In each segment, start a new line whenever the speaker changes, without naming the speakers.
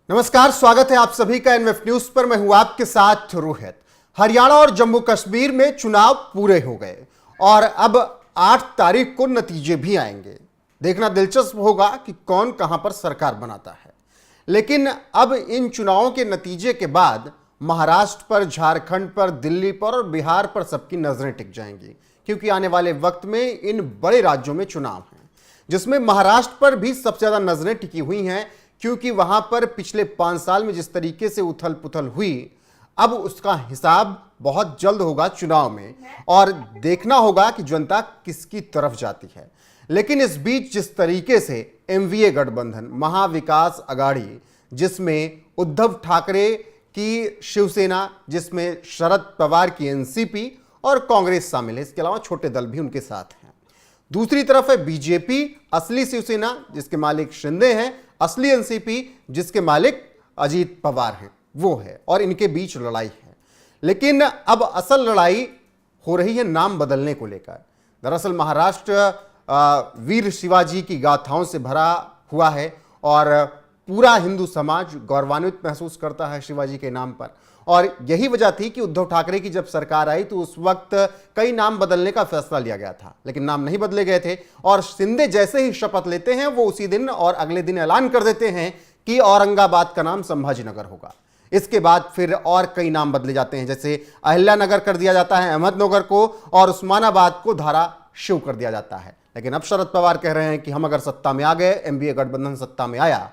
नमस्कार, स्वागत है आप सभी का एनएफ न्यूज पर। मैं हूं आपके साथ रोहित। हरियाणा और जम्मू कश्मीर में चुनाव पूरे हो गए और अब 8 तारीख को नतीजे भी आएंगे। देखना दिलचस्प होगा कि कौन कहां पर सरकार बनाता है। लेकिन अब इन चुनावों के नतीजे के बाद महाराष्ट्र पर, झारखंड पर, दिल्ली पर और बिहार पर सबकी नजरें टिक जाएंगी, क्योंकि आने वाले वक्त में इन बड़े राज्यों में चुनाव हैं, जिसमें महाराष्ट्र पर भी सबसे ज्यादा नजरें टिकी हुई हैं, क्योंकि वहां पर पिछले 5 साल में जिस तरीके से उथल पुथल हुई, अब उसका हिसाब बहुत जल्द होगा चुनाव में और देखना होगा कि जनता किसकी तरफ जाती है। लेकिन इस बीच जिस तरीके से एमवीए गठबंधन, महाविकास अघाड़ी, जिसमें उद्धव ठाकरे की शिवसेना, जिसमें शरद पवार की एनसीपी और कांग्रेस शामिल है, इसके अलावा छोटे दल भी उनके साथ हैं। दूसरी तरफ है बीजेपी, असली शिवसेना जिसके मालिक शिंदे हैं, असली एनसीपी जिसके मालिक अजीत पवार हैं, वो है, और इनके बीच लड़ाई है। लेकिन अब असल लड़ाई हो रही है नाम बदलने को लेकर। दरअसल महाराष्ट्र वीर शिवाजी की गाथाओं से भरा हुआ है और पूरा हिंदू समाज गौरवान्वित महसूस करता है शिवाजी के नाम पर, और यही वजह थी कि उद्धव ठाकरे की जब सरकार आई तो उस वक्त कई नाम बदलने का फैसला लिया गया था, लेकिन नाम नहीं बदले गए थे। और शिंदे जैसे ही शपथ लेते हैं, वो उसी दिन और अगले दिन ऐलान कर देते हैं कि औरंगाबाद का नाम संभाजीनगर होगा। इसके बाद फिर और कई नाम बदले जाते हैं, जैसे अहिल्यानगर कर दिया जाता है अहमदनगर को, और उस्मानाबाद को धाराशिव कर दिया जाता है। लेकिन अब शरद पवार कह रहे हैं कि हम अगर सत्ता में आ गए, एमवीए गठबंधन सत्ता में आया,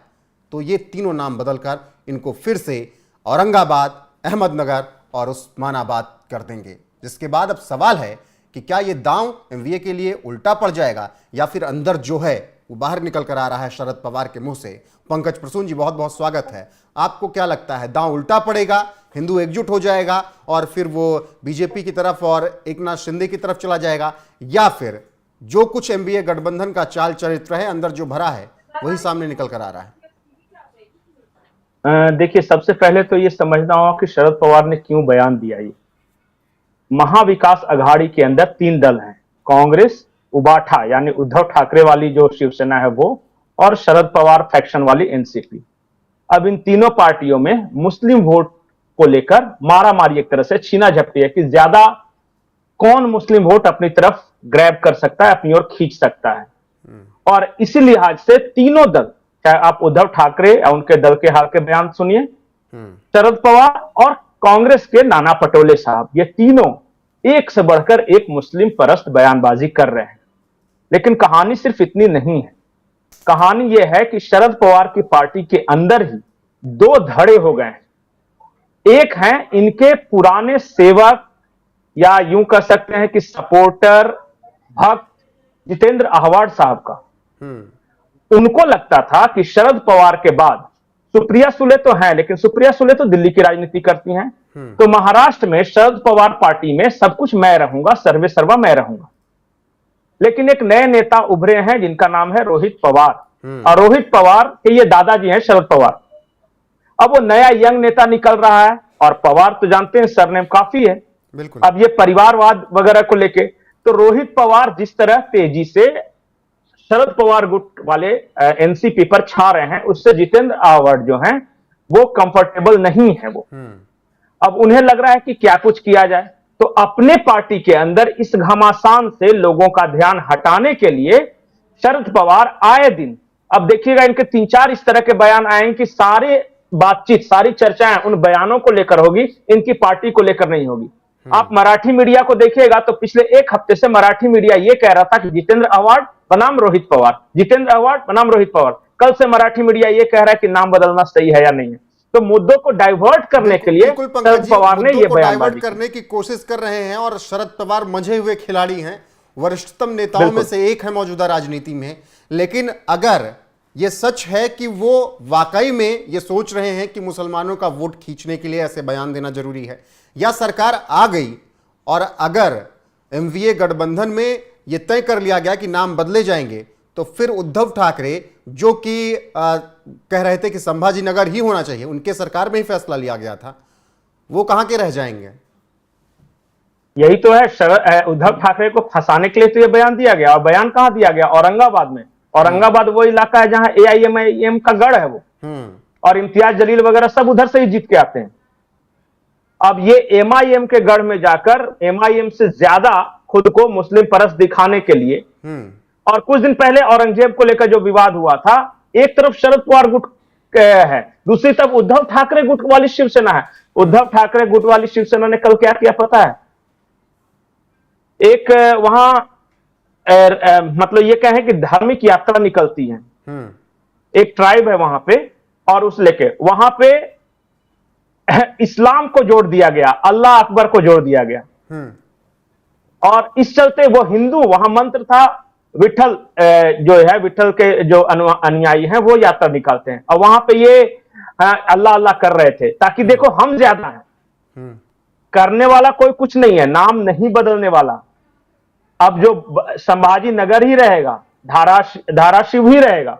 तो ये तीनों नाम बदलकर इनको फिर से औरंगाबाद, अहमदनगर और उस्मानाबाद कर देंगे। जिसके बाद अब सवाल है कि क्या ये दांव एमवीए के लिए उल्टा पड़ जाएगा, या फिर अंदर जो है वो बाहर निकल कर आ रहा है शरद पवार के मुंह से। पंकज प्रसून जी, बहुत बहुत स्वागत है। आपको क्या लगता है, दांव उल्टा पड़ेगा, हिंदू एकजुट हो जाएगा और फिर वो बीजेपी की तरफ और एकनाथ शिंदे की तरफ चला जाएगा, या फिर जो कुछ एमवीए गठबंधन का चाल चरित्र है, अंदर जो भरा है, वही सामने निकल कर आ रहा है?
देखिए, सबसे पहले तो ये समझना होगा कि शरद पवार ने क्यों बयान दिया। ये महाविकास अघाड़ी के अंदर 3 दल हैं, कांग्रेस, उबाठा यानी उद्धव ठाकरे वाली जो शिवसेना है वो, और शरद पवार फैक्शन वाली एनसीपी। अब इन तीनों पार्टियों में मुस्लिम वोट को लेकर मारामारी, एक तरह से छीना झपटी है कि ज्यादा कौन मुस्लिम वोट अपनी तरफ ग्रैब कर सकता है, अपनी ओर खींच सकता है। और इसी लिहाज से तीनों दल, चाहे आप उद्धव ठाकरे या उनके दल के हाल के बयान सुनिए, शरद पवार और कांग्रेस के नाना पटोले साहब, ये तीनों एक से बढ़कर एक मुस्लिम परस्त बयानबाजी कर रहे हैं। लेकिन कहानी सिर्फ इतनी नहीं है। कहानी यह है कि शरद पवार की पार्टी के अंदर ही 2 धड़े हो गए हैं। एक है इनके पुराने सेवक, या यूं कह सकते हैं कि सपोर्टर, भक्त जितेंद्र आह्वाड साहब का। उनको लगता था कि शरद पवार के बाद सुप्रिया सुले तो हैं, लेकिन सुप्रिया सुले तो दिल्ली की राजनीति करती हैं, तो महाराष्ट्र में शरद पवार पार्टी में सब कुछ मैं रहूंगा, सर्वे सर्वा मैं रहूंगा। लेकिन एक नए नेता उभरे हैं जिनका नाम है रोहित पवार, और रोहित पवार के ये दादाजी हैं शरद पवार। अब वो नया यंग नेता निकल रहा है, और पवार तो जानते हैं सरनेम काफी है। अब ये परिवारवाद वगैरह को लेके, तो रोहित पवार जिस तरह तेजी से शरद पवार गुट वाले एनसीपी पर छा रहे हैं, उससे जितेंद्र आह्वाड जो हैं वो कंफर्टेबल नहीं है। वो अब उन्हें लग रहा है कि क्या कुछ किया जाए, तो अपने पार्टी के अंदर इस घमासान से लोगों का ध्यान हटाने के लिए शरद पवार आए दिन, अब देखिएगा इनके 3-4 इस तरह के बयान आए कि सारे बातचीत, सारी चर्चाएं उन बयानों को लेकर होगी, इनकी पार्टी को लेकर नहीं होगी। आप मराठी मीडिया को देखिएगा तो पिछले 1 हफ्ते से मराठी मीडिया ये कह रहा था कि जितेंद्र आह्वाड बनाम रोहित पवार, जितेंद्र आह्वाड बनाम रोहित पवार। कल से मराठी मीडिया ये कह रहा है कि नाम बदलना सही है या नहीं है। तो मुद्दों को डाइवर्ट करने के लिए शरद पवार ने ये बयान
करने की कोशिश कर रहे हैं, और शरद पवार मंझे हुए खिलाड़ी हैं, वरिष्ठतम नेताओं में से एक है मौजूदा राजनीति में। लेकिन अगर ये सच है कि वो वाकई में ये सोच रहे हैं कि मुसलमानों का वोट खींचने के लिए ऐसे बयान देना जरूरी है, या सरकार आ गई और अगर एमवीए गठबंधन में ये तय कर लिया गया कि नाम बदले जाएंगे, तो फिर उद्धव ठाकरे जो कि कह रहे थे कि संभाजीनगर ही होना चाहिए, उनके सरकार में ही फैसला लिया गया था, वो कहां के रह जाएंगे?
यही तो है, उद्धव ठाकरे को फंसाने के लिए तो ये बयान दिया गया। और बयान कहां दिया गया? औरंगाबाद में। औरंगाबाद वो इलाका है जहां एआईएमआईएम का गढ़ है वो। और इम्तियाज जलील वगैरह सब उधर से ही जीत के आते हैं। अब ये एमआईएम के गढ़ में जाकर एमआईएम से ज्यादा खुद को मुस्लिम परस्त दिखाने के लिए, और कुछ दिन पहले औरंगजेब को लेकर जो विवाद हुआ था, एक तरफ शरद पवार गुट है, दूसरी तरफ उद्धव ठाकरे गुट वाली शिवसेना है। उद्धव ठाकरे गुट वाली शिवसेना ने कल क्या किया पता है? एक वहां मतलब ये कहें कि धार्मिक यात्रा निकलती है, एक ट्राइब है वहां पे, और उस लेके वहां पे इस्लाम को जोड़ दिया गया, अल्लाह अकबर को जोड़ दिया गया। और इस चलते वो हिंदू, वहां मंत्र था विठल, जो है विठल के जो अनुयायी हैं वो यात्रा निकालते हैं, और वहां पे ये अल्लाह अल्लाह कर रहे थे ताकि देखो हम ज्यादा हैं। करने वाला कोई कुछ नहीं है, नाम नहीं बदलने वाला। अब जो संभाजी नगर ही रहेगा, धाराशिव ही रहेगा,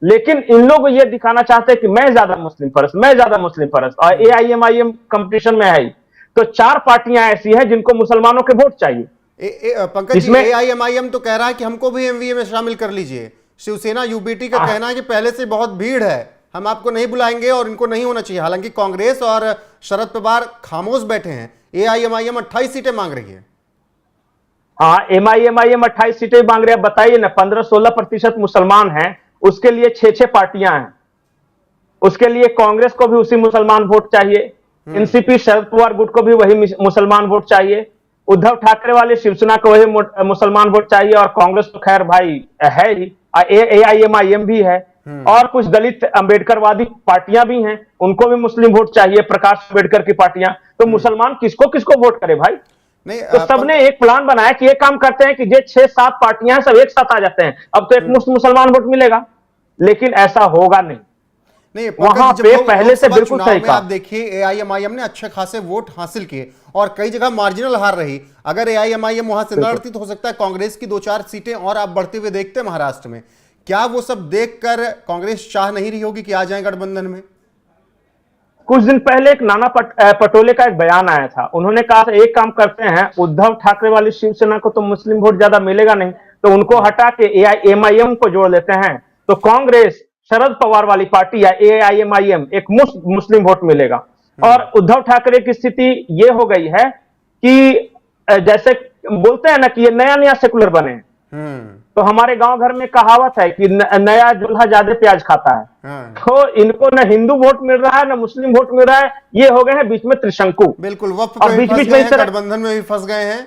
लेकिन इन लोग ये दिखाना चाहते हैं कि मैं ज्यादा मुस्लिम परस्त, मैं ज्यादा मुस्लिम परस्त, और एआईएमआईएम कंपटीशन में है ही। तो 4 पार्टियां ऐसी हैं जिनको मुसलमानों के वोट चाहिए।
पंकज जी, एआईएमआईएम तो कह रहा है कि हमको भी एमवीए में शामिल कर लीजिए। शिवसेना यूबीटी का कहना है कि पहले से बहुत भीड़ है, हम आपको नहीं बुलाएंगे और इनको नहीं होना चाहिए। हालांकि कांग्रेस और शरद पवार खामोश बैठे हैं। एआईएमआईएम 28 सीटें मांग रही है।
हाँ, एमआईएम 28 सीटें मांग रहे हैं। बताइए ना, 15-16% मुसलमान हैं, उसके लिए 6-6 पार्टियां हैं, उसके लिए कांग्रेस को भी उसी मुसलमान वोट चाहिए, एनसीपी शरद पवार गुट को भी वही मुसलमान वोट चाहिए, उद्धव ठाकरे वाले शिवसेना को वही मुसलमान वोट चाहिए, और कांग्रेस तो खैर भाई है ही, एआईएमआईएम भी है, और कुछ दलित अंबेडकरवादी पार्टियां भी हैं, उनको भी मुस्लिम वोट चाहिए, प्रकाश अंबेडकर की पार्टियां। तो मुसलमान किसको किसको वोट करे भाई? नहीं, तो सबने एक प्लान बनाया कि ये काम करते हैं कि जो 6-7 पार्टियां हैं सब एक साथ आ जाते हैं, अब तो एक मुसलमान वोट मिलेगा, लेकिन ऐसा होगा नहीं। वहां पे पहले से बिल्कुल सही कहा।
आप देखिए, एआईएमआईएम ने अच्छे खासे वोट हासिल किए और कई जगह मार्जिनल हार रही। अगर एआईएमआईएम वहां से लड़ती तो हो सकता है कांग्रेस की 2-4 सीटें और आप बढ़ते हुए देखते महाराष्ट्र में। क्या वो सब देखकर कांग्रेस चाह नहीं रही होगी कि आ जाए गठबंधन में?
कुछ दिन पहले एक नाना पटोले का एक बयान आया था, उन्होंने कहा था एक काम करते हैं, उद्धव ठाकरे वाली शिवसेना को तो मुस्लिम वोट ज्यादा मिलेगा नहीं, तो उनको हटा के एआईएमआईएम को जोड़ लेते हैं, तो कांग्रेस शरद पवार वाली पार्टी या एआईएमआईएम एक मुस्लिम वोट मिलेगा। और उद्धव ठाकरे की स्थिति ये हो गई है कि जैसे बोलते हैं ना कि ये नया नया सेकुलर बने, तो हमारे गांव घर में कहावत है कि नया दूल्हा ज्यादा प्याज खाता है। तो इनको न हिंदू वोट मिल रहा है न मुस्लिम वोट मिल रहा है, ये हो गए हैं बीच में त्रिशंकु।
बिल्कुल, और बीच बीच में गठबंधन में भी फंस गए हैं।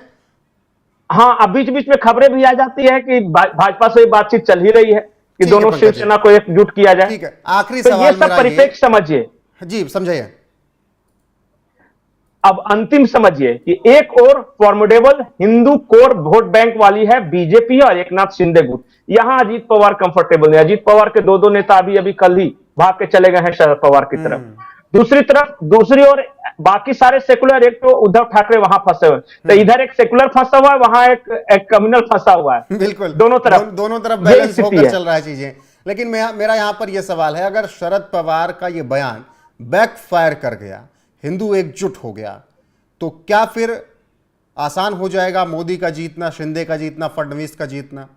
हाँ, अब बीच बीच में खबरें भी आ जाती है कि भाजपा से बातचीत चल ही रही है कि दोनों शिवसेना को एकजुट किया जाए।
ठीक है, आखिरी सवाल
ये सब परिप्रेक्ष्य समझिए
जी, समझिए।
अब अंतिम समझिए कि एक और formidable Hindu core vote bank वाली है बीजेपी और एकनाथ शिंदे गुट। यहां अजीत पवार कंफर्टेबल नहीं। अजीत पवार के 2 नेता अभी कल ही भाग के चले गए हैं शरद पवार की तरफ। दूसरी ओर बाकी सारे सेकुलर, एक तो उद्धव ठाकरे वहां फंसे हुए, तो इधर एक सेकुलर फंसा हुआ है, वहां एक कम्युनल फंसा हुआ है।
बिल्कुल,
दोनों तरफ
बैलेंस होकर चल रहा है चीजें। लेकिन मेरा यहां पर यह सवाल है, अगर शरद पवार का यह बयान बैकफायर कर गया, हिंदू एकजुट हो गया, तो क्या फिर आसान हो जाएगा मोदी का जीतना, शिंदे का जीतना, फडणवीस का जीतना?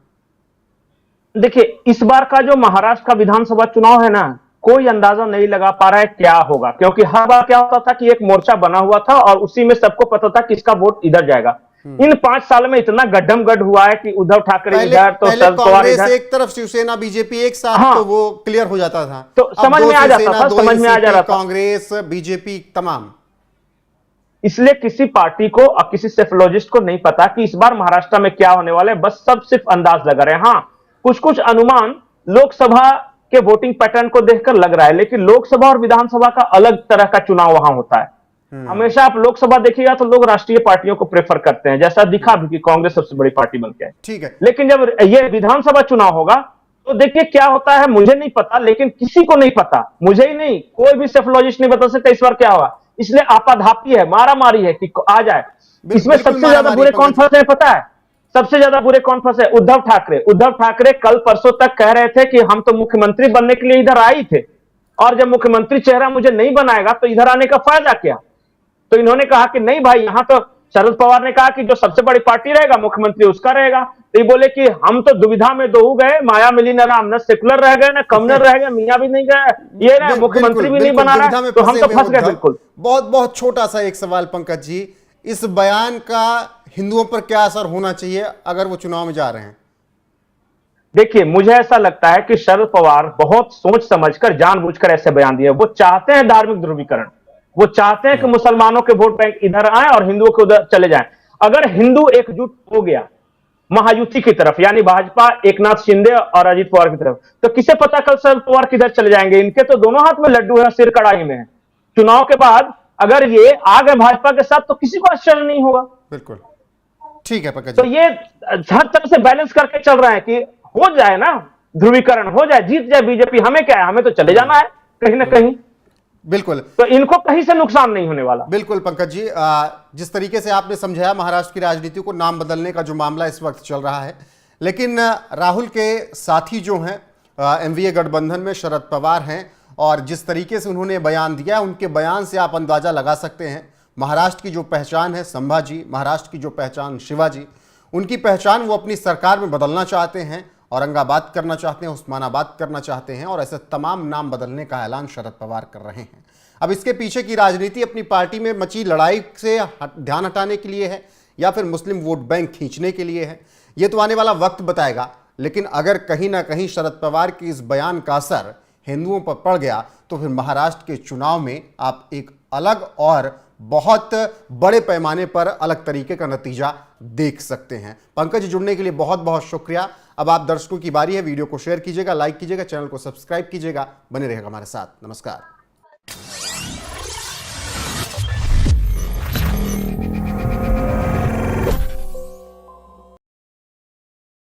देखिए, इस बार का जो महाराष्ट्र का विधानसभा चुनाव है ना, कोई अंदाजा नहीं लगा पा रहा है क्या होगा, क्योंकि हर बार क्या होता था कि एक मोर्चा बना हुआ था और उसी में सबको पता था किसका वोट इधर जाएगा। इन 5 साल में इतना गड्ढम गड्ढ हुआ है कि उद्धव ठाकरे इधर तो शरद पवार इधर,
एक तरफ शिवसेना बीजेपी एक साथ, हाँ, तो वो क्लियर हो जाता था,
तो समझ में आ जाता था, समझ में आ जा रहा था
कांग्रेस बीजेपी तमाम।
इसलिए किसी पार्टी को और किसी सेफोलॉजिस्ट को नहीं पता कि इस बार महाराष्ट्र में क्या होने वाला है, बस सब सिर्फ अंदाज लगा रहे हैं। हाँ, कुछ अनुमान लोकसभा के वोटिंग पैटर्न को देखकर लग रहा है, लेकिन लोकसभा और विधानसभा का अलग तरह का चुनाव वहां होता है। हमेशा आप लोकसभा देखिएगा तो लोग राष्ट्रीय पार्टियों को प्रेफर करते हैं, जैसा दिखा भी कि कांग्रेस सबसे बड़ी पार्टी बन के है।
ठीक है,
लेकिन जब ये विधानसभा चुनाव होगा तो देखिए क्या होता है, मुझे नहीं पता, लेकिन किसी को नहीं पता, मुझे ही नहीं, कोई भी सेफोलॉजिस्ट नहीं बता सकता इस बार क्या होगा। इसलिए आपाधापी है, मारामारी है कि आ जाए। इसमें सबसे ज्यादा बुरे कौन फंसे हैं पता है? सबसे ज्यादा बुरे कौन फंसे? उद्धव ठाकरे। उद्धव ठाकरे कल परसों तक कह रहे थे कि हम तो मुख्यमंत्री बनने के लिए इधर आए थे, और जब मुख्यमंत्री चेहरा मुझे नहीं बनाएगा तो इधर आने का फायदा क्या? तो इन्होंने कहा कि नहीं भाई, यहां तो शरद पवार ने कहा कि जो सबसे बड़ी पार्टी रहेगा मुख्यमंत्री उसका रहेगा। तो ये बोले कि हम तो दुविधा में दो गए, माया मिली न राम, न सेकुलर रह गए, न कमनर रह गए, मियां भी नहीं गए, ये ना मुख्यमंत्री भी नहीं बना रहा है, तो हम तो फंस गए बिल्कुल।
बहुत बहुत छोटा सा एक सवाल पंकज जी, इस बयान का हिंदुओं पर क्या असर होना चाहिए अगर वो चुनाव में जा रहे हैं?
देखिए, मुझे ऐसा लगता है कि शरद पवार बहुत सोच समझकर जानबूझकर ऐसे बयान दिए। वो चाहते हैं धार्मिक ध्रुवीकरण, वो चाहते हैं कि मुसलमानों के वोट बैंक इधर आए और हिंदुओं के उधर चले जाएं। अगर हिंदू एकजुट हो गया महायुति की तरफ, यानी भाजपा एकनाथ शिंदे और अजीत पवार की तरफ, तो किसे पता कल शरद पवार किधर चले जाएंगे। इनके तो दोनों हाथ में लड्डू है, सिर कड़ाई में है। चुनाव के बाद अगर ये आ गए भाजपा के साथ तो किसी को आश्चर्य नहीं होगा।
बिल्कुल ठीक है पंकज
तो
जी।
ये हर तरह से बैलेंस करके चल रहा है कि हो जाए ना ध्रुवीकरण, हो जाए, जीत जाए बीजेपी, हमें क्या है, हमें तो चले जाना है कहीं ना कहीं।
बिल्कुल,
तो इनको कहीं से नुकसान नहीं होने वाला।
बिल्कुल पंकज जी, जिस तरीके से आपने समझाया महाराष्ट्र की राजनीति को, नाम बदलने का जो मामला इस वक्त चल रहा है, लेकिन राहुल के साथी जो हैं एनडीए गठबंधन में शरद पवार हैं, और जिस तरीके से उन्होंने बयान दिया, उनके बयान से आप अंदाजा लगा सकते हैं महाराष्ट्र की जो पहचान है संभाजी, महाराष्ट्र की जो पहचान शिवाजी, उनकी पहचान वो अपनी सरकार में बदलना चाहते हैं। औरंगाबाद करना चाहते हैं, उस्मानाबाद करना चाहते हैं, और ऐसे तमाम नाम बदलने का ऐलान शरद पवार कर रहे हैं। अब इसके पीछे की राजनीति अपनी पार्टी में मची लड़ाई से ध्यान हटाने के लिए है या फिर मुस्लिम वोट बैंक खींचने के लिए है, ये तो आने वाला वक्त बताएगा। लेकिन अगर कहीं ना कहीं शरद पवार की इस बयान का असर हिंदुओं पर पड़ गया तो फिर महाराष्ट्र के चुनाव में आप एक अलग और बहुत बड़े पैमाने पर अलग तरीके का नतीजा देख सकते हैं। पंकज जी, जुड़ने के लिए बहुत बहुत शुक्रिया। अब आप दर्शकों की बारी है, वीडियो को शेयर कीजिएगा, लाइक कीजिएगा, चैनल को सब्सक्राइब कीजिएगा, बने रहेगा हमारे साथ। नमस्कार।